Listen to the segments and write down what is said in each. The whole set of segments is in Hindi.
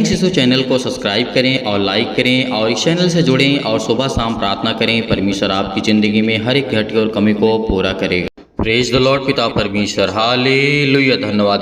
शिशु चैनल को सब्सक्राइब करें और लाइक करें और इस चैनल से जुड़ें और सुबह शाम प्रार्थना करें। परमेश्वर आपकी ज़िंदगी में हर एक घटी और कमी को पूरा करेगा। Praise the Lord. पिता परमेश्वर हालेलुया। धन्यवाद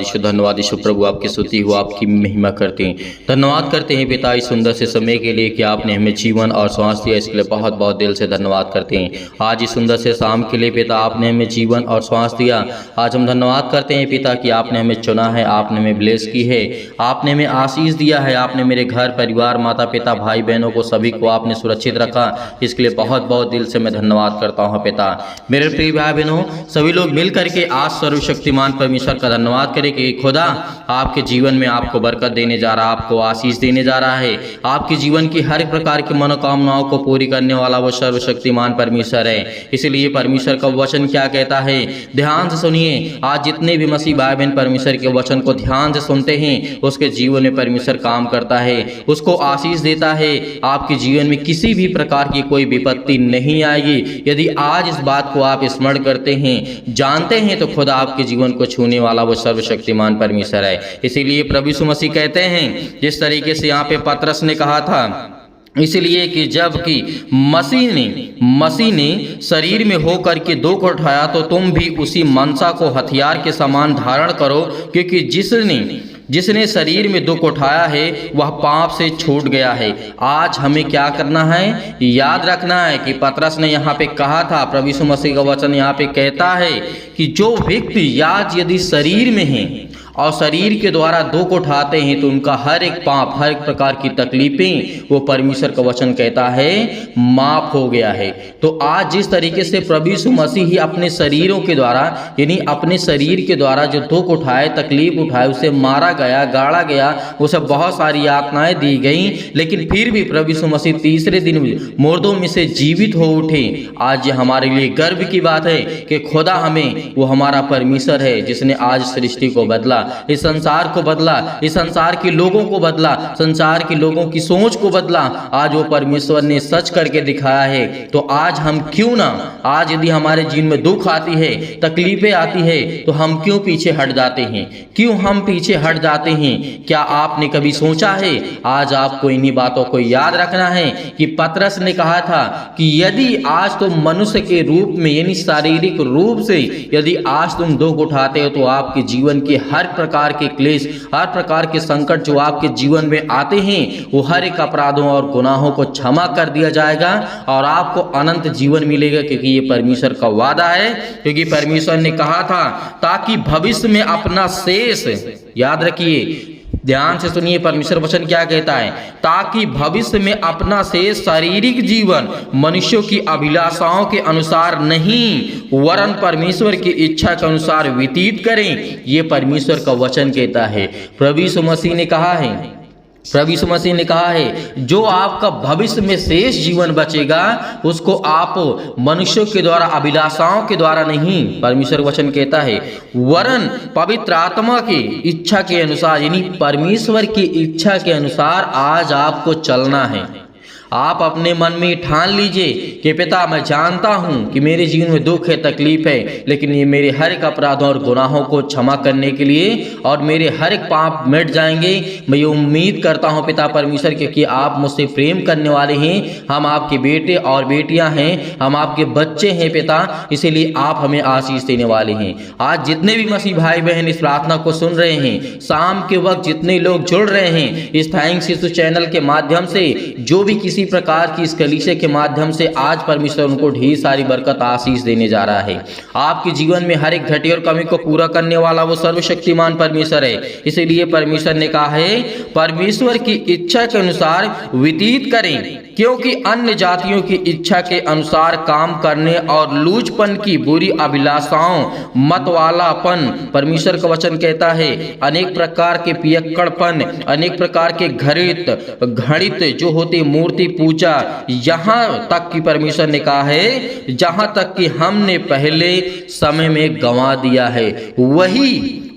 यीशु प्रभु, आपकी स्तुति हो, आपकी महिमा करते हैं। धन्यवाद करते हैं पिता इस सुंदर से समय के लिए कि आपने हमें जीवन और श्वास दिया, इसके लिए बहुत बहुत दिल से धन्यवाद करते हैं। आज इस सुंदर से शाम के लिए पिता आपने हमें जीवन और श्वास दिया। आज हम धन्यवाद करते हैं पिता कि आपने हमें चुना है, आपने हमें ब्लेस की है, आपने हमें आशीष दिया है, आपने मेरे घर परिवार माता पिता भाई बहनों को सभी को आपने सुरक्षित रखा। इसके लिए बहुत बहुत दिल से मैं धन्यवाद करता हूँ पिता। मेरे प्रिय भाई बहनों, सभी लोग मिल करके आज सर्वशक्तिमान परमेश्वर का धन्यवाद करें कि खुदा आपके जीवन में आपको बरकत देने जा रहा है, आपको आशीष देने जा रहा है। आपके जीवन की हर प्रकार की मनोकामनाओं को पूरी करने वाला वो सर्वशक्तिमान परमेश्वर है। इसलिए परमेश्वर का वचन क्या कहता है, ध्यान से सुनिए। आज जितने भी मसीह भाई बहन परमेश्वर के वचन को ध्यान से सुनते हैं, उसके जीवन में परमेश्वर काम करता है, उसको आशीष देता है। आपके जीवन में किसी भी प्रकार की कोई विपत्ति नहीं आएगी यदि आज इस बात को आप स्मरण करते हैं, जानते हैं, तो खुदा आपके जीवन को छूने वाला वो सर्वशक्तिमान परमेश्वर है। इसीलिए प्रभु यीशु मसीह कहते हैं, जिस तरीके से यहाँ पे पतरस ने कहा था, इसलिए कि जबकि मसीह ने शरीर में होकर के दुख उठाया, तो तुम भी उसी मनसा को हथियार के समान धारण करो, क्योंकि जिसने शरीर में दुख उठाया है वह पाप से छूट गया है। आज हमें क्या करना है, याद रखना है कि पतरस ने यहाँ पे कहा था, प्रभु यीशु मसीह का वचन यहाँ पे कहता है कि जो व्यक्ति आज यदि शरीर में है और शरीर के द्वारा दुख उठाते हैं, तो उनका हर एक पाप, हर एक प्रकार की तकलीफें, वो परमेश्वर का वचन कहता है माफ हो गया है। तो आज जिस तरीके से प्रभु यीशु मसीह ही अपने शरीरों के द्वारा, यानी अपने शरीर के द्वारा जो दुख उठाए, तकलीफ उठाए, उसे मारा गया, गाड़ा गया, उसे बहुत सारी यातनाएं दी गई, लेकिन फिर भी प्रभु यीशु मसीह तीसरे दिन मुर्दों में से जीवित हो उठे। आज ये हमारे लिए गर्व की बात है कि खुदा हमें, वो हमारा परमेश्वर है जिसने आज सृष्टि को बदला, इस संसार को बदला, इस संसार के लोगों को बदला, संसार के लोगों की सोच को बदला। आज वो परमेश्वर ने सच करके दिखाया है। तो आज हम क्यों ना, आज यदि हमारे जीवन में दुख आती है, तकलीफें आती है, तो हम क्यों पीछे हट जाते हैं, क्यों हम पीछे हट जाते हैं? क्या आपने कभी सोचा है? आज आपको इन्हीं बातों को याद रखना है कि पतरस ने कहा था कि यदि आज तुम मनुष्य के रूप में, यानी शारीरिक रूप से यदि आज तुम दुख उठाते हो, तो आपके जीवन के हर प्रकार के क्लेश, हर प्रकार के संकट जो आपके जीवन में आते हैं, वो हर एक अपराधों और गुनाहों को क्षमा कर दिया जाएगा और आपको अनंत जीवन मिलेगा, क्योंकि ये परमेश्वर का वादा है। क्योंकि परमेश्वर ने कहा था, ताकि भविष्य में अपना शेष, याद रखिए, ध्यान से सुनिए, परमेश्वर वचन क्या कहता है, ताकि भविष्य में अपना शेष शारीरिक जीवन मनुष्यों की अभिलाषाओं के अनुसार नहीं, वरन परमेश्वर की इच्छा के अनुसार व्यतीत करें। ये परमेश्वर का वचन कहता है। प्रभु यीशु मसीह ने कहा है, जो आपका भविष्य में शेष जीवन बचेगा, उसको आप मनुष्यों के द्वारा, अभिलाषाओं के द्वारा नहीं, परमेश्वर वचन कहता है, वरन पवित्र आत्मा की इच्छा के अनुसार, यानी परमेश्वर की इच्छा के अनुसार आज आपको चलना है। आप अपने मन में ठान लीजिए कि पिता, मैं जानता हूं कि मेरे जीवन में दुख है, तकलीफ है, लेकिन ये मेरे हर एक अपराधों और गुनाहों को क्षमा करने के लिए और मेरे हर एक पाप मिट जाएंगे। मैं ये उम्मीद करता हूं पिता परमेश्वर के कि आप मुझसे प्रेम करने वाले हैं, हम आपके बेटे और बेटियां हैं, हम आपके बच्चे हैं पिता, इसीलिए आप हमें आशीष देने वाले हैं। आज जितने भी मसीह भाई बहन इस प्रार्थना को सुन रहे हैं, शाम के वक्त जितने लोग जुड़ रहे हैं इस थैंक्स यीशु चैनल के माध्यम से, जो भी किसी प्रकार की इस कलीसिया के माध्यम से, आज परमेश्वर उनको ढेर सारी बरकत, आशीष देने जा रहा है। आपके जीवन में हर एक घटी और कमी को पूरा करने वाला वो सर्वशक्तिमान परमेश्वर है। इसीलिए परमेश्वर ने कहा है, परमेश्वर की इच्छा के अनुसार व्यतीत करें, क्योंकि अन्य जातियों की इच्छा के अनुसार काम करने और लूचपन की बुरी अभिलाषाओं, मतवालापन, परमेश्वर का वचन कहता है, अनेक प्रकार के पियक्कड़पन, अनेक प्रकार के घड़ित जो होते मूर्ति पूजा, यहाँ तक कि परमेश्वर ने कहा है, जहाँ तक कि हमने पहले समय में गंवा दिया है,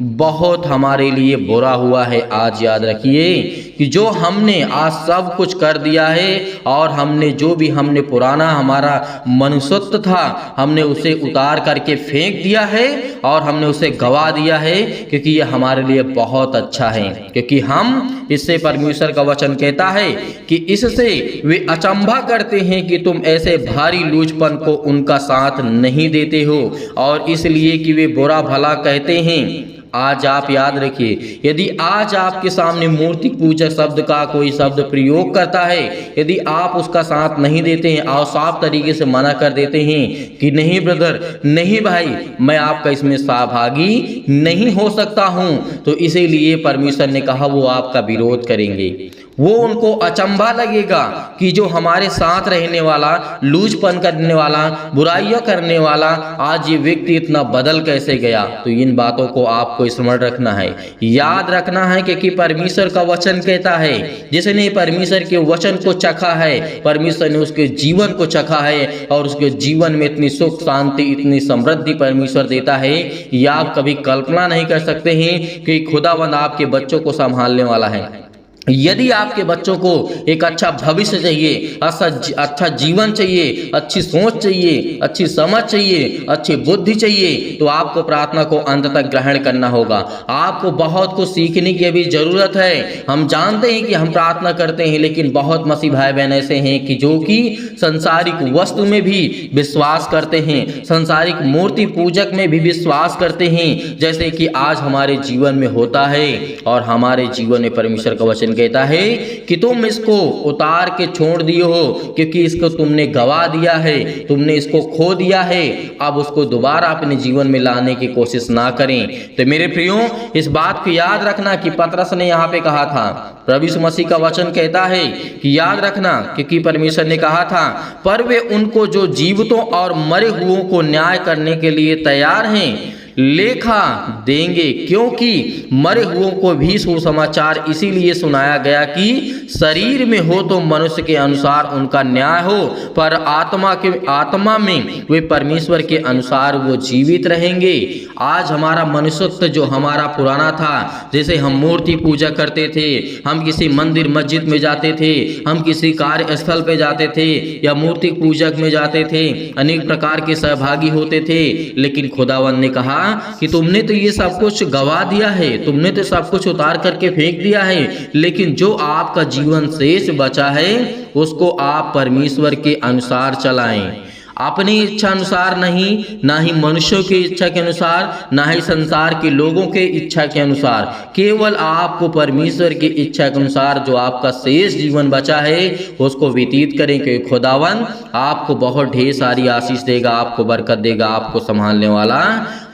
बहुत हमारे लिए बुरा हुआ है। आज याद रखिए कि जो हमने आज सब कुछ कर दिया है और हमने पुराना हमारा मनुष्यत्व था हमने उसे उतार करके फेंक दिया है और हमने उसे गवा दिया है, क्योंकि ये हमारे लिए बहुत अच्छा है। क्योंकि हम इससे परमेश्वर का वचन कहता है कि इससे वे अचंभा करते हैं कि तुम ऐसे भारी लूचपन को उनका साथ नहीं देते हो, और इसलिए कि वे बुरा भला कहते हैं। आज आप याद रखिए, यदि आज आपके सामने मूर्ति पूजक शब्द का कोई शब्द प्रयोग करता है, यदि आप उसका साथ नहीं देते हैं और साफ तरीके से मना कर देते हैं कि नहीं ब्रदर, नहीं भाई, मैं आपका इसमें सहभागी नहीं हो सकता हूं, तो इसीलिए परमेश्वर ने कहा वो आपका विरोध करेंगे। वो उनको अचंभा लगेगा कि जो हमारे साथ रहने वाला, लूचपन करने वाला, बुराइयां करने वाला, आज ये व्यक्ति इतना बदल कैसे गया। तो इन बातों को आपको स्मरण रखना है, याद रखना है, क्योंकि परमेश्वर का वचन कहता है जिसने परमेश्वर के वचन को चखा है, परमेश्वर ने उसके जीवन को चखा है और उसके जीवन में इतनी सुख शांति, इतनी समृद्धि परमेश्वर देता है, ये आप कभी कल्पना नहीं कर सकते हैं कि खुदावंद आपके बच्चों को संभालने वाला है। यदि आपके बच्चों को एक अच्छा भविष्य चाहिए, अच्छा जीवन चाहिए, अच्छी सोच चाहिए, अच्छी समझ चाहिए, अच्छी बुद्धि चाहिए, तो आपको प्रार्थना को अंत तक ग्रहण करना होगा। आपको बहुत कुछ सीखने की अभी जरूरत है। हम जानते हैं कि हम प्रार्थना करते हैं, लेकिन बहुत मसीह भाई बहन ऐसे हैं कि जो कि संसारिक वस्तु में भी विश्वास करते हैं, संसारिक मूर्ति पूजक में भी विश्वास करते हैं, जैसे कि आज हमारे जीवन में होता है। और हमारे जीवन में परमेश्वर का वचन कहता है कि तुम इसको उतार के छोड़ दिए हो, क्योंकि इसको तुमने गवा दिया है, तुमने इसको खो दिया है। अब उसको दोबारा अपने जीवन में लाने की कोशिश ना करें। तो मेरे प्रियो, इस बात को याद रखना कि पतरस ने यहाँ पे कहा था, प्रभु यीशु मसीह का वचन कहता है कि याद रखना, क्योंकि परमेश्वर ने कहा था, पर वे उनको जो जीवितों और मरे हुओं को न्याय करने के लिए तैयार हैं लेखा देंगे, क्योंकि मरे हुओं को भी सुसमाचार इसीलिए सुनाया गया कि शरीर में हो तो मनुष्य के अनुसार उनका न्याय हो, पर आत्मा में वे परमेश्वर के अनुसार वो जीवित रहेंगे। आज हमारा मनुष्यत्व जो हमारा पुराना था, जैसे हम मूर्ति पूजा करते थे, हम किसी मंदिर मस्जिद में जाते थे, हम किसी कार्यस्थल पे जाते थे या मूर्ति पूजक में जाते थे, अनेक प्रकार के सहभागी होते थे, लेकिन खुदावंद ने कहा कि तुमने तो ये सब कुछ गवा दिया है, तुमने तो सब कुछ उतार करके फेंक दिया है, लेकिन जो आपका जीवन शेष बचा है उसको आप परमेश्वर के अनुसार चलाएं। अपनी इच्छा अनुसार नहीं, ना ही मनुष्यों की इच्छा के अनुसार, ना ही संसार के लोगों के इच्छा के अनुसार, केवल आपको परमेश्वर की इच्छा के अनुसार जो आपका शेष जीवन बचा है उसको व्यतीत करें, क्योंकि खुदावन आपको बहुत ढेर सारी आशीष देगा, आपको बरकत देगा। आपको संभालने वाला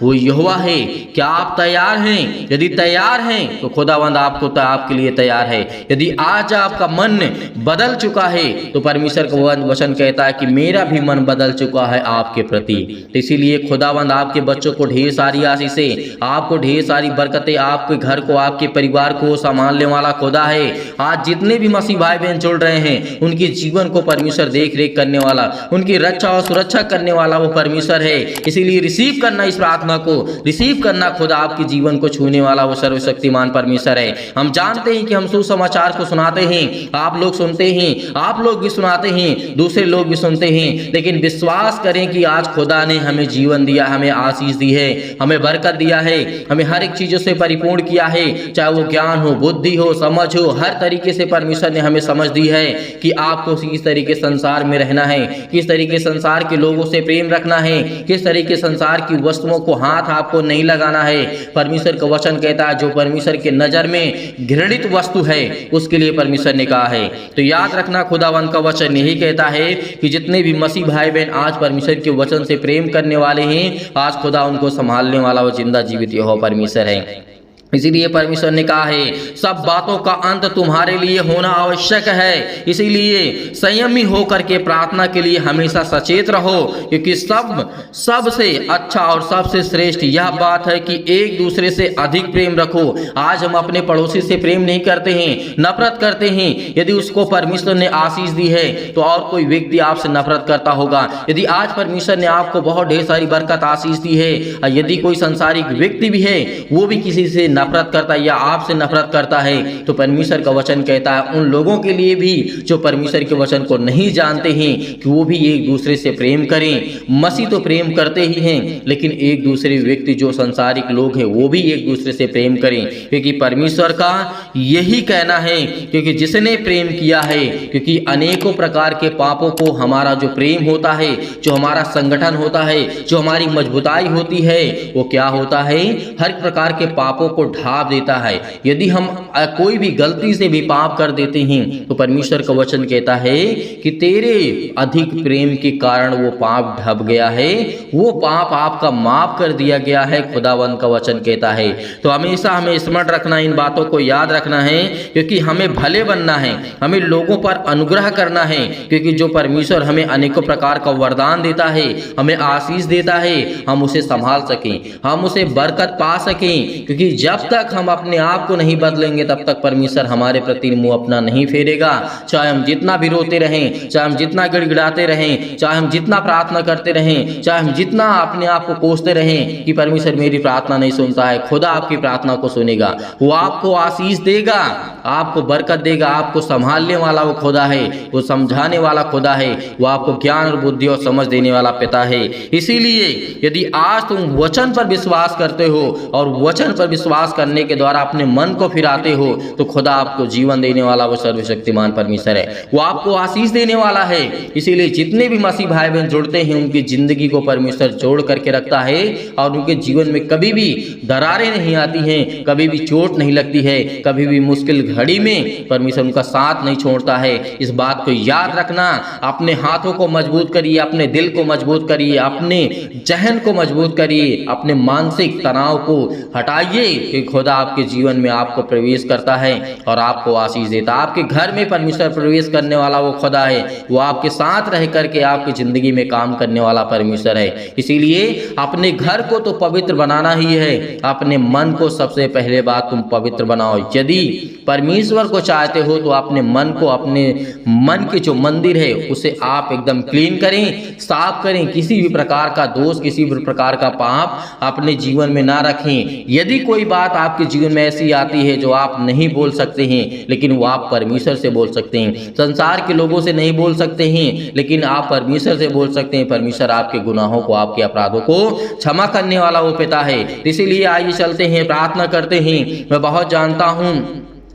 वो यहोवा है। क्या आप तैयार हैं? यदि तैयार हैं तो खुदावंद आपके लिए तैयार है। यदि आज आपका मन बदल चुका है तो परमेश्वर का वचन कहता है कि मेरा भी मन बदल चुका है आपके प्रति। तो इसीलिए खुदावंद आपके बच्चों को ढेर सारी आशीषें, आपको ढेर सारी बरकतें, आपके घर को, आपके परिवार को संभालने वाला खुदा है। आज जितने भी मसीह भाई बहन जुड़ रहे हैं उनके जीवन को परमेश्वर देख रेख करने वाला, उनकी रक्षा और सुरक्षा करने वाला वो परमेश्वर है। इसीलिए रिसीव करना, इस प्रार्थना को रिसीव करना, खुदा आपके जीवन को छूने वाला वो सर्वशक्तिमान परमेश्वर है। हम जानते हैं कि हम सुसमाचार को सुनाते हैं, आप लोग सुनते हैं, आप लोग भी सुनाते हैं, दूसरे लोग भी सुनते हैं, लेकिन विश्वास करें कि आज खुदा ने हमें जीवन दिया, हमें आशीष दी है, हमें बरकत दिया है, हमें हर एक चीजों से परिपूर्ण किया है, चाहे वो ज्ञान हो, बुद्धि हो, समझ हो, हर तरीके से परमेश्वर ने हमें समझ दी है कि आपको किस तरीके संसार में रहना है, किस तरीके संसार के लोगों से प्रेम रखना है, किस तरीके संसार की वस्तुओं को हाथ आपको नहीं लगाना है। परमेश्वर का वचन कहता है जो परमेश्वर के नजर में घृणित वस्तु है उसके लिए परमेश्वर ने कहा है। तो याद रखना, खुदावंद का वचन यही कहता है कि जितने भी मसीह भाई बहन आज परमेश्वर के वचन से प्रेम करने वाले हैं, आज खुदा उनको संभालने वाला वो जिंदा जीवित यहोवा परमेश्वर है। इसीलिए परमेश्वर ने कहा है सब बातों का अंत तुम्हारे लिए होना आवश्यक है, इसीलिए संयमी होकर के प्रार्थना के लिए हमेशा सचेत रहो, क्योंकि सबसे अच्छा और सबसे श्रेष्ठ यह बात है कि एक दूसरे से अधिक प्रेम रखो। आज हम अपने पड़ोसी से प्रेम नहीं करते हैं, नफरत करते हैं। यदि उसको परमेश्वर ने आशीष दी है तो और कोई व्यक्ति आपसे नफरत करता होगा। यदि आज परमेश्वर ने आपको बहुत ढेर सारी बरकत आशीष दी है, यदि कोई संसारिक व्यक्ति भी है वो भी किसी से नफरत करता है या आपसे नफरत करता है, तो परमेश्वर का वचन कहता है उन लोगों के लिए भी जो परमेश्वर के वचन को नहीं जानते हैं कि वो भी एक दूसरे से प्रेम करें। मसीह तो प्रेम करते ही हैं, लेकिन एक दूसरे व्यक्ति जो संसारिक लोग हैं वो भी एक दूसरे से प्रेम करें, क्योंकि परमेश्वर का यही कहना है, क्योंकि जिसने प्रेम किया है, क्योंकि अनेकों प्रकार के पापों को हमारा जो प्रेम होता है, जो हमारा संगठन होता है, जो हमारी मजबूताई होती है, वो क्या होता है, हर प्रकार के पापों को ढांप देता है। यदि हम कोई भी गलती से भी पाप कर देते हैं तो परमेश्वर का वचन कहता है कि तेरे अधिक प्रेम के कारण वो पाप ढप गया है, वो पाप आपका माफ कर दिया गया है, खुदावंद का वचन कहता है। तो हमेशा हमें स्मरण रखना, इन बातों को याद रखना है, क्योंकि हमें भले बनना है, हमें लोगों पर अनुग्रह करना है, क्योंकि जो परमेश्वर हमें अनेकों प्रकार का वरदान देता है, हमें आशीष देता है, हम उसे संभाल सकें, हम उसे बरकत पा सकें, क्योंकि जब तक हम अपने आप को नहीं बदलेंगे तब तक परमेश्वर हमारे प्रति मुंह अपना नहीं फेरेगा। चाहे हम जितना भी रोते रहें, चाहे हम जितना गिड़गिड़ाते रहें, चाहे हम जितना प्रार्थना करते रहें, चाहे हम जितना अपने आप को कोसते रहें कि परमेश्वर मेरी प्रार्थना नहीं सुनता है, खुदा आपकी प्रार्थना को सुनेगा, वो आपको आशीष देगा, आपको बरकत देगा। आपको संभालने वाला वो खुदा है, वो समझाने वाला खुदा है, वो आपको ज्ञान और बुद्धि और समझ देने वाला पिता है। इसीलिए यदि आज तुम वचन पर विश्वास करते हो और वचन पर विश्वास करने के द्वारा अपने मन को फिराते हो, तो खुदा आपको जीवन देने वाला वो सर्वशक्तिमान परमेश्वर है, वो आपको आशीष देने वाला है। इसीलिए जितने भी मसीह भाई बहन जुड़ते हैं उनकी जिंदगी को परमेश्वर जोड़ करके रखता है और उनके जीवन में कभी भी दरारें नहीं आती हैं, कभी भी चोट नहीं लगती है, कभी भी मुश्किल घड़ी में परमेश्वर उनका साथ नहीं छोड़ता है। इस बात को याद रखना, अपने हाथों को मजबूत करिए, अपने दिल को मजबूत करिए, अपने जहन को मजबूत करिए, अपने मानसिक तनाव को हटाइए कि खुदा आपके जीवन में आपको प्रवेश करता है और आपको आशीष देता। आपके घर में परमेश्वर प्रवेश करने वाला वो खुदा है, वो आपके साथ रह करके आपकी जिंदगी में काम करने वाला परमेश्वर है। इसीलिए अपने घर को तो पवित्र बनाना ही है, अपने मन को सबसे पहले बात तुम पवित्र बनाओ। यदि परमेश्वर को चाहते हो तो अपने मन को, अपने मन के जो मंदिर है उसे आप एकदम क्लीन करें, साफ करें, किसी भी प्रकार का दोष, किसी भी प्रकार का पाप अपने जीवन में ना रखें। यदि कोई बात आपके जीवन में ऐसी आती है जो आप नहीं बोल सकते हैं, लेकिन वो आप परमेश्वर से बोल सकते हैं, संसार के लोगों से नहीं बोल सकते हैं, लेकिन आप परमेश्वर से बोल सकते हैं। परमेश्वर आपके गुनाहों को, आपके अपराधों को क्षमा करने वाला वो पिता है। इसीलिए आइए चलते हैं, प्रार्थना करते हैं। मैं बहुत जानता हूँ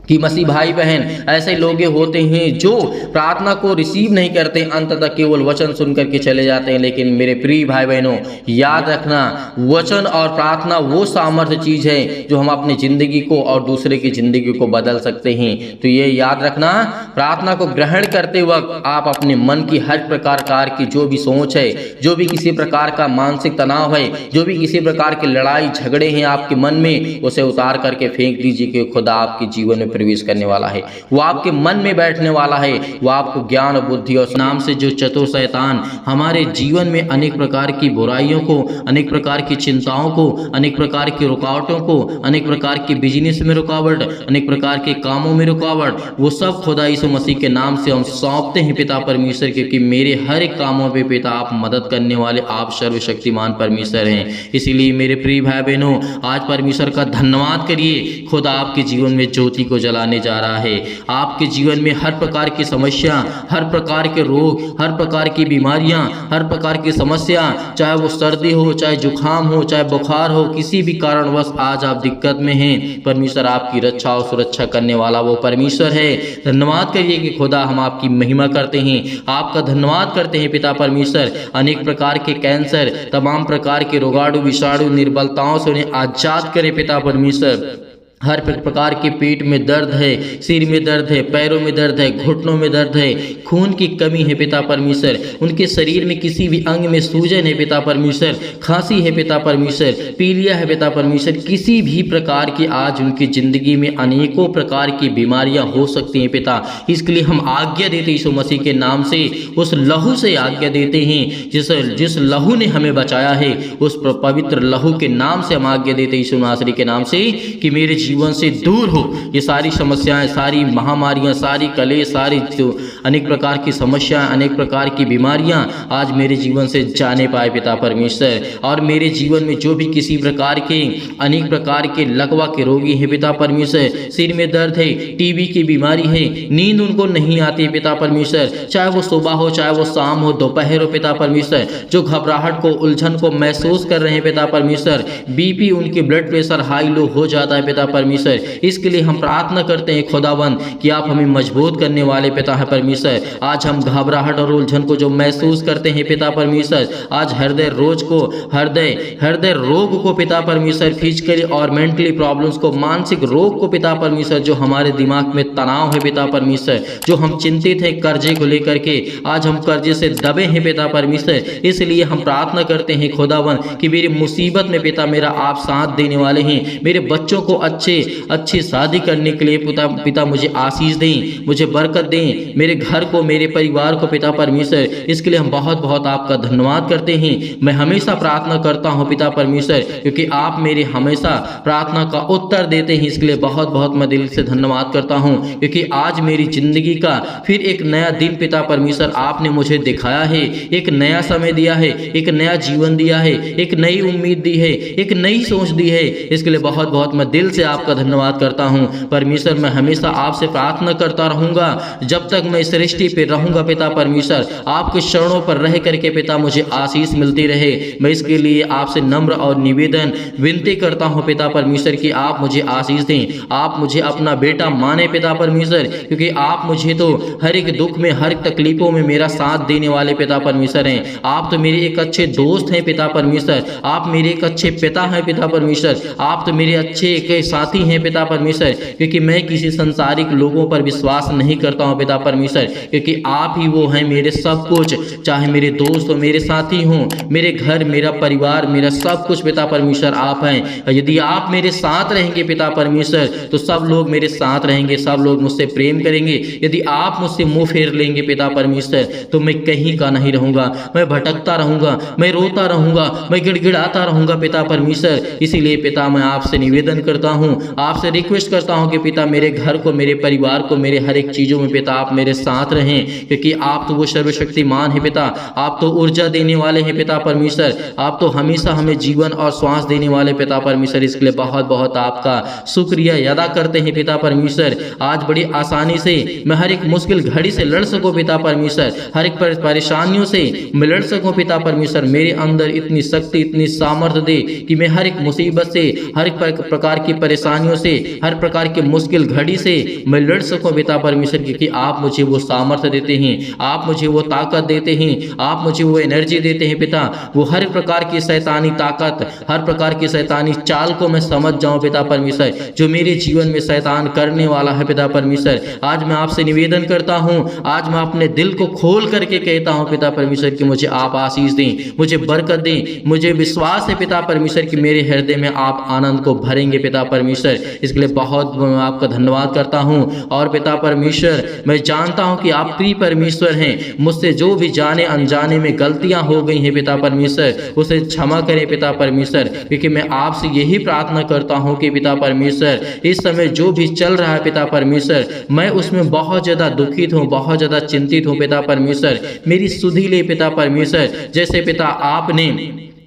कि मसीह भाई बहन ऐसे लोग होते हैं जो प्रार्थना को रिसीव नहीं करते, अंत तक केवल वचन सुन करके चले जाते हैं। लेकिन मेरे प्रिय भाई बहनों, याद रखना, वचन और प्रार्थना वो सामर्थ्य चीज़ है जो हम अपनी ज़िंदगी को और दूसरे की ज़िंदगी को बदल सकते हैं। तो ये याद रखना, प्रार्थना को ग्रहण करते वक्त आप अपने मन की हर प्रकार की जो भी सोच है, जो भी किसी प्रकार का मानसिक तनाव है, जो भी किसी प्रकार के लड़ाई झगड़े हैं आपके मन में, उसे उतार करके फेंक दीजिए कि खुदा आपके जीवन में प्रवेश करने वाला है, वो आपके मन में बैठने वाला है, वो आपको ज्ञान और बुद्धि और नाम से जो चतुर शैतान हमारे जीवन में अनेक प्रकार की बुराइयों को, अनेक प्रकार की चिंताओं को, अनेक प्रकार की रुकावटों को, अनेक प्रकार के बिजनेस में रुकावट, अनेक प्रकार के कामों में रुकावट, वो सब खुदा यीशु मसीह के नाम से हम सौंपते हैं पिता परमेश्वर, क्योंकि मेरे हर एक कामों पे पिता आप मदद करने वाले, आप सर्वशक्तिमान परमेश्वर हैं। इसीलिए मेरे प्रिय भाई बहनों, आज परमेश्वर का धन्यवाद करिए, खुदा आपके जीवन में ज्योति को जलाने जा रहा है। आपके जीवन में हर प्रकार की समस्या, हर प्रकार के रोग, हर प्रकार की बीमारियां, हर प्रकार की समस्या, चाहे वो सर्दी हो, चाहे जुकाम हो, चाहे बुखार हो, किसी भी कारणवश आज आप दिक्कत में हैं, परमेश्वर आपकी रक्षा और सुरक्षा करने वाला वो परमेश्वर है। धन्यवाद करिए कि खुदा हम आपकी महिमा करते हैं, आपका धन्यवाद करते हैं पिता परमेश्वर। अनेक प्रकार के कैंसर, तमाम प्रकार के रोगाणु, विषाणु, निर्बलताओं से उन्हें आजाद करें पिता परमेश्वर। हर प्रकार के पेट में दर्द है, सिर में दर्द है, पैरों में दर्द है, घुटनों में दर्द है, खून की कमी है पिता परमेश्वर, उनके शरीर में किसी भी अंग में सूजन है पिता परमेश्वर, खांसी है पिता परमेश्वर, पीलिया है पिता परमेश्वर, किसी भी प्रकार की आज उनकी ज़िंदगी में अनेकों प्रकार की बीमारियां हो सकती हैं पिता। इसके लिए हम आज्ञा देते हैं यीशु मसीह के नाम से, उस लहू से आज्ञा देते हैं जिस लहू ने हमें बचाया है, उस पवित्र लहू के नाम से हम आज्ञा देते हैं यीशु नासरी के नाम से कि मेरे जीवन से दूर हो ये सारी समस्याएं, सारी महामारियां, सारी कलेश, सारी अनेक प्रकार की समस्याएं, अनेक प्रकार की बीमारियां आज मेरे जीवन से जाने पाए पिता परमेश्वर। और मेरे जीवन में जो भी किसी प्रकार के अनेक प्रकार के लकवा के रोगी हैं पिता परमेश्वर, सिर में दर्द है, टीबी की बीमारी है, नींद उनको नहीं आती पिता परमेश्वर, चाहे वो सुबह हो, चाहे वो शाम हो, दोपहर हो पिता परमेश्वर, जो घबराहट को, उलझन को महसूस कर रहे हैं पिता परमेश्वर, बीपी, उनके ब्लड प्रेशर हाई लो हो जाता है पिता परमेश्वर, इसके लिए हम प्रार्थना करते हैं खुदावन कि आप हमें मजबूत करने वाले पिता है परमेश्वर। आज हम घबराहट और उलझन को जो महसूस करते हैं पिता परमेश्वर, आज हृदय रोग को पिता परमेश्वर, फिजिकली और मेंटली प्रॉब्लम्स को, मानसिक रोग को पिता परमेश्वर, जो हमारे दिमाग में तनाव है पिता परमेश्वर, जो हम चिंतित हैं कर्जे को लेकर के, आज हम कर्जे से दबे हैं पिता परमेश्वर, इसलिए हम प्रार्थना करते हैं खुदावन कि मेरी मुसीबत में पिता मेरा आप साथ देने वाले हैं, मेरे बच्चों को अच्छी शादी करने के लिए पिता मुझे आशीष दें, मुझे बरकत दें, मेरे घर को, मेरे परिवार को पिता परमेश्वर, इसके लिए हम बहुत बहुत आपका धन्यवाद करते हैं। मैं हमेशा प्रार्थना करता हूं पिता परमेश्वर, क्योंकि आप मेरे हमेशा प्रार्थना का उत्तर देते हैं, इसके लिए बहुत बहुत मैं दिल से धन्यवाद करता हूं, क्योंकि आज मेरी जिंदगी का फिर एक नया दिन पिता परमेश्वर आपने मुझे दिखाया है, एक नया समय दिया है, एक नया जीवन दिया है, एक नई उम्मीद दी है, एक नई सोच दी है, इसके लिए बहुत बहुत मैं दिल से आपका धन्यवाद करता हूं परमेश्वर। मैं हमेशा आपसे प्रार्थना करता रहूंगा जब तक मैं सृष्टि पे रहूंगा पिता परमेश्वर, आपके चरणों पर रह करके पिता मुझे आशीष मिलती रहे। मैं इसके लिए आपसे नम्र और निवेदन विनती करता हूं पिता परमेश्वर कि आप मुझे आशीष दें, आप मुझे अपना बेटा माने पिता परमेश्वर, क्योंकि आप मुझे तो हर एक दुख में, हर एक तकलीफों में मेरा साथ देने वाले पिता परमेश्वर हैं। आप तो मेरे एक अच्छे दोस्त हैं पिता परमेश्वर, आप मेरे एक अच्छे पिता हैं पिता परमेश्वर, आप तो मेरे अच्छे एक साथी हैं पिता परमेश्वर, क्योंकि मैं किसी संसारिक लोगों पर विश्वास नहीं करता हूं पिता परमेश्वर, क्योंकि आप ही वो हैं मेरे सब कुछ, चाहे मेरे दोस्त हो, मेरे साथी हों, मेरे घर, मेरा परिवार, मेरा सब कुछ पिता परमेश्वर आप हैं। यदि आप मेरे साथ रहेंगे पिता परमेश्वर तो सब लोग मेरे साथ रहेंगे, सब लोग मुझसे प्रेम करेंगे। यदि आप मुझसे मुंह फेर लेंगे पिता परमेश्वर तो मैं कहीं का नहीं रहूंगा, मैं भटकता रहूंगा, मैं रोता रहूंगा, मैं गिड़गिड़ाता रहूंगा पिता परमेश्वर। इसीलिए पिता मैं आपसे निवेदन करता हूं, आपसे रिक्वेस्ट करता हूं कि पिता मेरे घर को, मेरे परिवार को, मेरे हर एक चीज़ों में पिता आप मेरे साथ रहें, क्योंकि आप तो वो सर्वशक्तिमान है पिता, आप तो ऊर्जा देने वाले हैं पिता परमेश्वर, आप तो हमेशा हमें जीवन और श्वास देने वाले पिता परमेश्वर। इसके लिए बहुत बहुत आपका शुक्रिया अदा करते हैं पिता परमेश्वर। आज बड़ी आसानी से मैं हर एक मुश्किल घड़ी से लड़ सकूं पिता परमेश्वर, हर एक परेशानियों से मैं लड़ सकूं पिता परमेश्वर। मेरे अंदर इतनी शक्ति, इतनी सामर्थ्य दे कि मैं हर एक मुसीबत से, हर एक प्रकार की परेशानियों से, हर प्रकार की मुश्किल घड़ी से मैं लड़ सकूं पिता परमेश्वर, क्योंकि आप मुझे वो सामर्थ्य देते हैं, आप मुझे वो ताकत देते हैं, आप मुझे वो एनर्जी देते हैं पिता। वो हर प्रकार की शैतानी ताकत, हर प्रकार की शैतानी चाल को मैं समझ जाऊं पिता परमेश्वर, जो मेरे जीवन में शैतान करने वाला है पिता परमेश्वर। आज मैं आपसे निवेदन करता हूं, आज मैं अपने दिल को खोल करके कहता हूं पिता परमेश्वर कि मुझे आप आशीष दें, मुझे बरकत दें। मुझे विश्वास है पिता परमेश्वर कि मेरे हृदय में आप आनंद को भरेंगे पिता परमेश्वर। इसके लिए बहुत आपका धन्यवाद करता हूं। और पिता परमेश्वर मैं जानता हूं कि आप प्रिय परमेश्वर हैं, मुझसे जो भी जाने अनजाने में गलतियां हो गई हैं पिता परमेश्वर उसे क्षमा करें पिता परमेश्वर, क्योंकि मैं आपसे यही प्रार्थना करता हूं कि पिता परमेश्वर इस समय जो भी चल रहा है पिता परमेश्वर मैं उसमें बहुत ज़्यादा दुखित हूं, बहुत ज़्यादा चिंतित हूं पिता परमेश्वर। मेरी सुधि ले पिता परमेश्वर, जैसे पिता आपने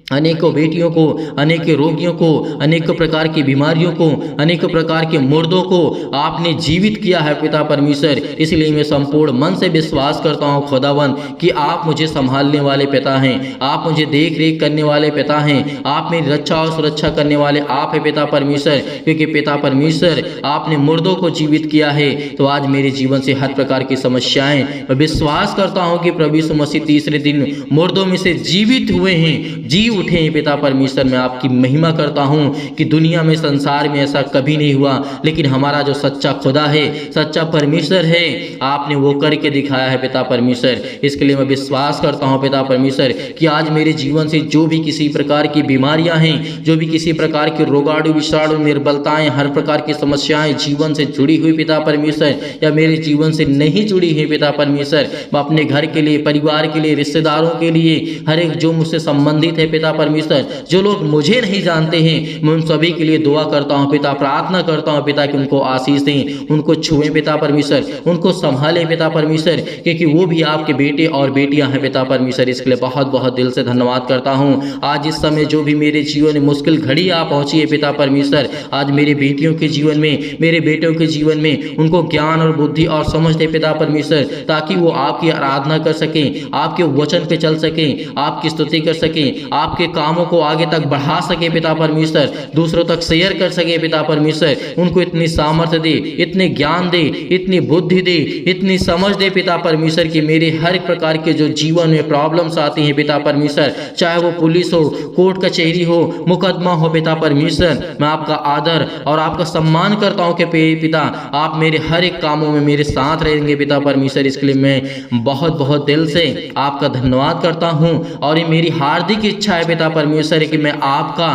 अनेकों बेटियों को, अनेक रोगियों को, अनेक प्रकार की बीमारियों को, अनेक प्रकार के मुर्दों को आपने जीवित किया है पिता परमेश्वर। इसलिए मैं संपूर्ण मन से विश्वास करता हूँ खुदावन कि आप मुझे संभालने वाले पिता हैं, आप मुझे देख रेख करने वाले पिता हैं, आप मेरी रक्षा और सुरक्षा करने वाले आप हैं पिता परमेश्वर। क्योंकि पिता परमेश्वर आपने मुर्दों को जीवित किया है, तो आज मेरे जीवन से हर प्रकार की समस्याएं मैं विश्वास करता हूँ कि प्रभु यीशु मसीह तीसरे दिन मुर्दों में से जीवित हुए हैं, जी उठे हैं पिता परमेश्वर। मैं आपकी महिमा करता हूँ कि दुनिया में, संसार में ऐसा कभी नहीं हुआ, लेकिन हमारा जो सच्चा खुदा है, सच्चा परमेश्वर है, आपने वो करके दिखाया है पिता परमेश्वर। इसके लिए मैं विश्वास करता हूँ पिता परमेश्वर कि आज मेरे जीवन से जो भी किसी प्रकार की बीमारियां हैं, जो भी किसी प्रकार की रोगाणु विषाणु निर्बलताएं, हर प्रकार की समस्याएं जीवन से जुड़ी हुई पिता परमेश्वर या मेरे जीवन से नहीं जुड़ी है पिता परमेश्वर, मैं अपने घर के लिए, परिवार के लिए, रिश्तेदारों के लिए, हर एक जो मुझसे संबंधित है पिता परमेश्वर, जो लोग मुझे नहीं जानते हैं, मैं उन सभी के लिए दुआ करता हूँ पिता, प्रार्थना करता हूँ पिता कि उनको आशीष दें, उनको छुएं पिता परमेश्वर, उनको संभालें पिता परमेश्वर, क्योंकि वो भी आपके बेटे और बेटियां हैं पिता परमेश्वर। इसके लिए बहुत बहुत दिल से धन्यवाद करता हूँ। आज इस समय जो भी मेरे जीवन में मुश्किल घड़ी आ पहुंची है पिता परमेश्वर, आज मेरे बेटियों के जीवन में, मेरे बेटों के जीवन में उनको ज्ञान और बुद्धि और समझ दे पिता परमेश्वर, ताकि वो आपकी आराधना कर सकें, आपके वचन पे चल सकें, आपकी स्तुति कर सकें, आपके कामों को आगे तक बढ़ा सके पिता परमेश्वर, दूसरों तक शेयर कर सके पिता परमेश्वर। उनको इतनी सामर्थ्य दे, इतने ज्ञान दे, इतनी बुद्धि दे, इतनी समझ दे पिता परमेश्वर कि मेरे हर प्रकार के जो जीवन में प्रॉब्लम्स आती हैं पिता परमेश्वर, चाहे वो पुलिस हो, कोर्ट कचहरी हो, मुकदमा हो पिता परमेश्वर, मैं आपका आदर और आपका सम्मान करता हूँ कि पिता आप मेरे हर एक कामों में मेरे साथ रहेंगे पिता परमेश्वर। इसके लिए मैं बहुत बहुत दिल से आपका धन्यवाद करता हूँ और ये मेरी हार्दिक इच्छा है पिता परमेश्वर कि मैं आपका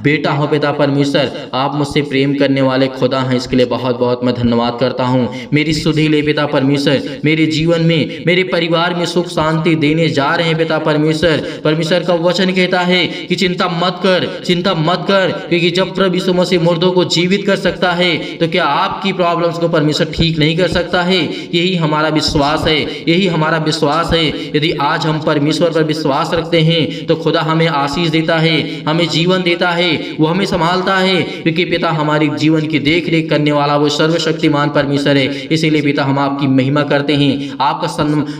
बेटा हूँ पिता परमेश्वर, आप मुझसे प्रेम करने वाले खुदा हैं। इसके लिए बहुत बहुत मैं धन्यवाद करता हूँ। मेरी सुधि ले पिता परमेश्वर, मेरे जीवन में, मेरे परिवार में सुख शांति देने जा रहे हैं पिता परमेश्वर। परमेश्वर का वचन कहता है कि चिंता मत कर, चिंता मत कर, क्योंकि जब प्रभु यीशु मसीह मुर्दों को जीवित कर सकता है तो क्या आपकी प्रॉब्लम्स को परमेश्वर ठीक नहीं कर सकता है? यही हमारा विश्वास है, यही हमारा विश्वास है। यदि आज हम परमेश्वर पर विश्वास रखते हैं तो खुदा हमें आशीष देता है, हमें जीवन देता है, वो हमें संभालता है, क्योंकि पिता हमारे जीवन की देख रेख करने वाला वो सर्वशक्तिमान परमेश्वर है। इसीलिए पिता हम आपकी महिमा करते हैं, आपका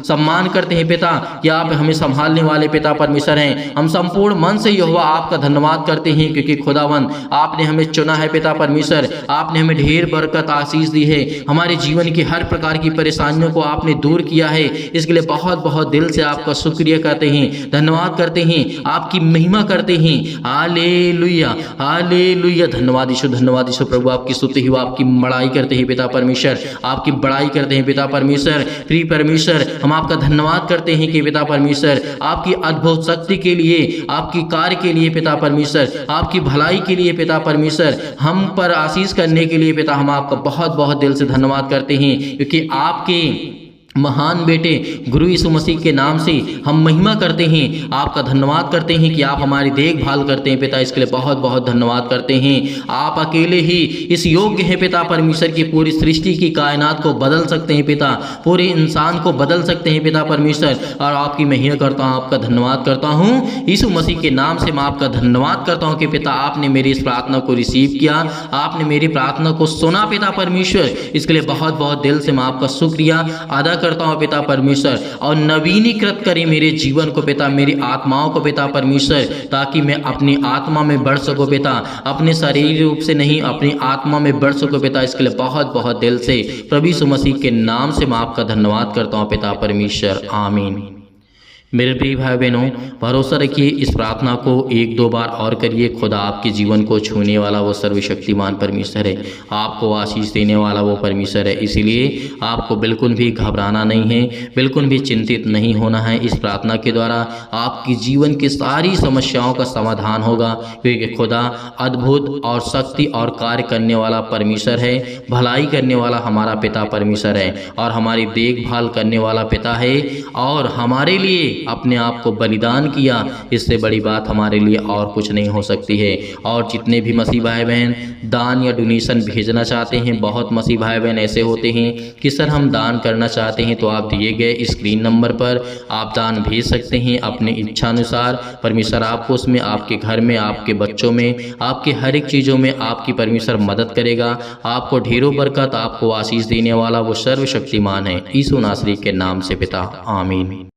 सम्मान करते हैं पिता कि आप हमें संभालने वाले पिता परमेश्वर हैं। हम संपूर्ण मन से यहोवा आपका धन्यवाद करते हैं, क्योंकि खुदावन आपने हमें चुना है पिता परमेश्वर, आपने हमें ढेर बरकत आशीष दी है, हमारे जीवन की हर प्रकार की परेशानियों को आपने दूर किया है। इसके लिए बहुत बहुत दिल से आपका शुक्रिया करते हैं, धन्यवाद करते हैं, आपकी महिमा करते हैं। Hallelujah, hallelujah. धन्यवाद यीशु, धन्यवाद यीशु प्रभु, आपकी स्तुति हो, आपकी बड़ाई करते हैं पिता परमेश्वर, आपकी बड़ाई करते हैं पिता परमेश्वर। प्रिय परमेश्वर, हम आपका धन्यवाद करते हैं कि पिता परमेश्वर आपकी अद्भुत शक्ति के लिए, आपकी कार्य के लिए पिता परमेश्वर, आपकी भलाई के लिए पिता परमेश्वर, हम पर आशीष करने के लिए पिता हम आपका बहुत बहुत दिल से धन्यवाद करते हैं, क्योंकि आपके महान बेटे गुरु यीशु मसीह के नाम से हम महिमा करते हैं, आपका धन्यवाद करते हैं कि आप हमारी देखभाल करते हैं पिता। इसके लिए बहुत बहुत धन्यवाद करते हैं। आप अकेले ही इस योग्य हैं पिता परमेश्वर की पूरी सृष्टि की कायनात को बदल सकते हैं पिता, पूरे इंसान को बदल सकते हैं पिता परमेश्वर, और आपकी महिमा करता हूँ, आपका धन्यवाद करता हूँ यीशु मसीह के नाम से। मैं आपका धन्यवाद करता हूँ कि पिता आपने मेरी इस प्रार्थना को रिसीव किया, आपने मेरी प्रार्थना को सुना पिता परमेश्वर। इसके लिए बहुत बहुत दिल से मैं आपका शुक्रिया अदा करता हूं पिता परमेश्वर, और नवीनीकृत करें मेरे जीवन को पिता, मेरी आत्माओं को पिता परमेश्वर, ताकि मैं अपनी आत्मा में बढ़ सकूं पिता, अपने शारीरिक रूप से नहीं, अपनी आत्मा में बढ़ सकूं पिता। इसके लिए बहुत बहुत दिल से प्रभु यीशु मसीह के नाम से मैं आपका धन्यवाद करता हूं पिता परमेश्वर। आमीन। मेरे प्रिय भाई बहनों, भरोसा रखिए, इस प्रार्थना को एक दो बार और करिए। खुदा आपके जीवन को छूने वाला वो सर्वशक्तिमान परमेश्वर है, आपको आशीष देने वाला वो परमेश्वर है। इसीलिए आपको बिल्कुल भी घबराना नहीं है, बिल्कुल भी चिंतित नहीं होना है। इस प्रार्थना के द्वारा आपकी जीवन की सारी समस्याओं का समाधान होगा, क्योंकि खुदा अद्भुत और शक्ति और कार्य करने वाला परमेश्वर है, भलाई करने वाला हमारा पिता परमेश्वर है, और हमारी देखभाल करने वाला पिता है, और हमारे लिए अपने आप को बलिदान किया। इससे बड़ी बात हमारे लिए और कुछ नहीं हो सकती है। और जितने भी मसीह भाई बहन दान या डोनेशन भेजना चाहते हैं, बहुत मसीह भाई बहन ऐसे होते हैं कि सर हम दान करना चाहते हैं, तो आप दिए गए स्क्रीन नंबर पर आप दान भेज सकते हैं अपने इच्छानुसार। परमेश्वर आपको उसमें, आपके घर में, आपके बच्चों में, आपके हर एक चीज़ों में आपकी परमेश्वर मदद करेगा। आपको ढेरों बरकत, आपको आशीष देने वाला वो सर्वशक्तिमान है, यीशु नासरी के नाम से पिता। आमीन।